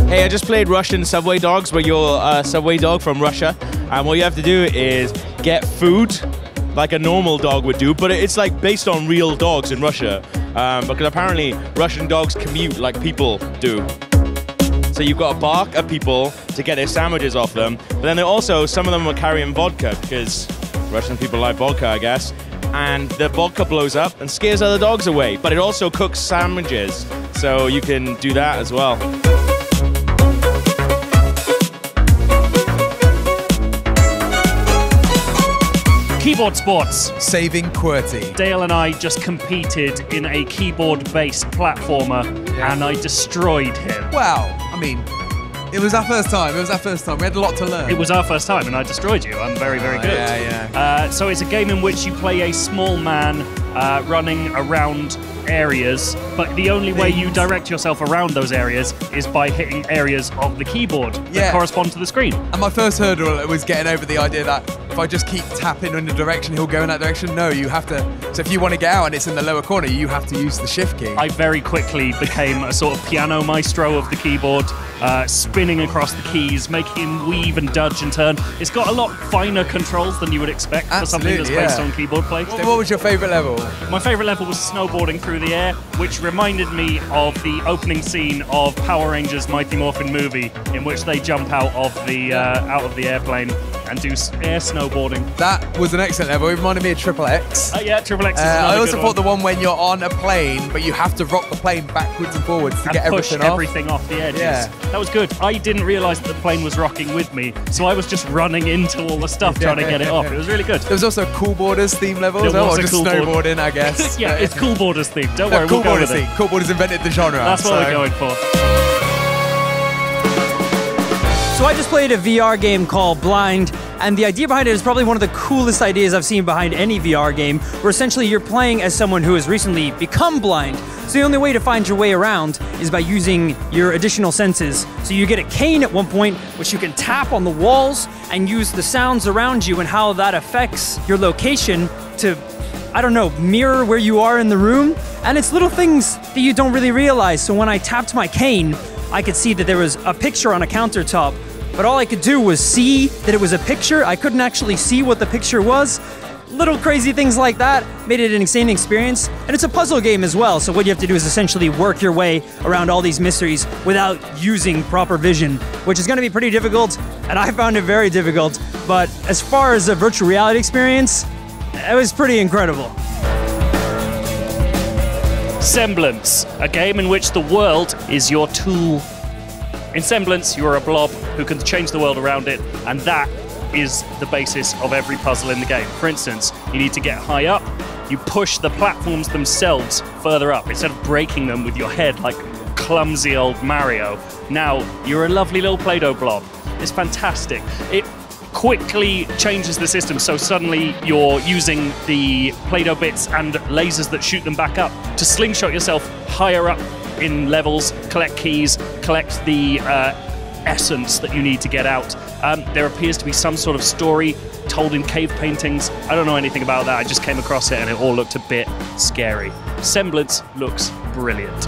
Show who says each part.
Speaker 1: Hey, I just played Russian Subway Dogs, where you're a subway dog from Russia, and what you have to do is get food like a normal dog would do, but it's like based on real dogs in Russia, because apparently Russian dogs commute like people do. So you've got to bark at people to get their sandwiches off them, but then also, some of them are carrying vodka, because Russian people like vodka, I guess, and the vodka blows up and scares other dogs away, but it also cooks sandwiches, so you can do that as well.
Speaker 2: Keyboard sports.
Speaker 3: Saving QWERTY.
Speaker 2: Dale and I just competed in a keyboard-based platformer, and I destroyed him.
Speaker 3: Wow, I mean, it was our first time. It was our first time. We had a lot to learn.
Speaker 2: It was our first time, and I destroyed you. I'm very, very good.
Speaker 3: Yeah.
Speaker 2: So it's a game in which you play a small man running around areas, but the only way you direct yourself around those areas is by hitting areas of the keyboard that correspond to the screen.
Speaker 3: And my first hurdle was getting over the idea that if I just keep tapping in the direction, he'll go in that direction. No, you have to. So if you want to get out and it's in the lower corner, you have to use the shift key.
Speaker 2: I very quickly became a sort of piano maestro of the keyboard, spinning across the keys, making him weave and dodge and turn. It's got a lot finer controls than you would expect for something that's based on keyboard play.
Speaker 3: So what was your favourite level?
Speaker 2: My favourite level was snowboarding through the air, which reminded me of the opening scene of Power Rangers Mighty Morphin movie, in which they jump out of the airplane and do air snowboarding.
Speaker 3: That was an excellent level. It reminded me of Triple X.
Speaker 2: Yeah, Triple X is another
Speaker 3: I also
Speaker 2: good
Speaker 3: thought the one when you're on a plane, but you have to rock the plane backwards and forwards to get
Speaker 2: push
Speaker 3: everything
Speaker 2: off the edges.
Speaker 3: Yeah.
Speaker 2: That was good. I didn't realise that the plane was rocking with me, so I was just running into all the stuff trying to get it off. It was really good.
Speaker 3: There was also a Cool Boarders theme level as well, or just snowboarding, I guess.
Speaker 2: Yeah, it's Cool Boarders theme. Don't worry,
Speaker 3: Cool
Speaker 2: we'll go
Speaker 3: Boarders
Speaker 2: with it.
Speaker 3: theme. Cool Boarders invented the genre.
Speaker 2: That's what we're going for.
Speaker 4: So I just played a VR game called Blind, and the idea behind it is probably one of the coolest ideas I've seen behind any VR game, where essentially you're playing as someone who has recently become blind. So the only way to find your way around is by using your additional senses. So you get a cane at one point, which you can tap on the walls and use the sounds around you and how that affects your location to, I don't know, mirror where you are in the room. And it's little things that you don't really realize. So when I tapped my cane, I could see that there was a picture on a countertop, but all I could do was see that it was a picture. I couldn't actually see what the picture was. Little crazy things like that made it an insane experience. And it's a puzzle game as well, so what you have to do is essentially work your way around all these mysteries without using proper vision, which is going to be pretty difficult, and I found it very difficult. But as far as a virtual reality experience, it was pretty incredible.
Speaker 2: Semblance, a game in which the world is your tool. In Semblance, you're a blob who can change the world around it, and that is the basis of every puzzle in the game. For instance, you need to get high up, you push the platforms themselves further up, instead of breaking them with your head like clumsy old Mario. Now, you're a lovely little play-doh blob. It's fantastic. It quickly changes the system, so suddenly you're using the play-doh bits and lasers that shoot them back up to slingshot yourself higher up in levels, collect keys, collect the essence that you need to get out. There appears to be some sort of story told in cave paintings. I don't know anything about that, I just came across it and it all looked a bit scary. Semblance looks brilliant.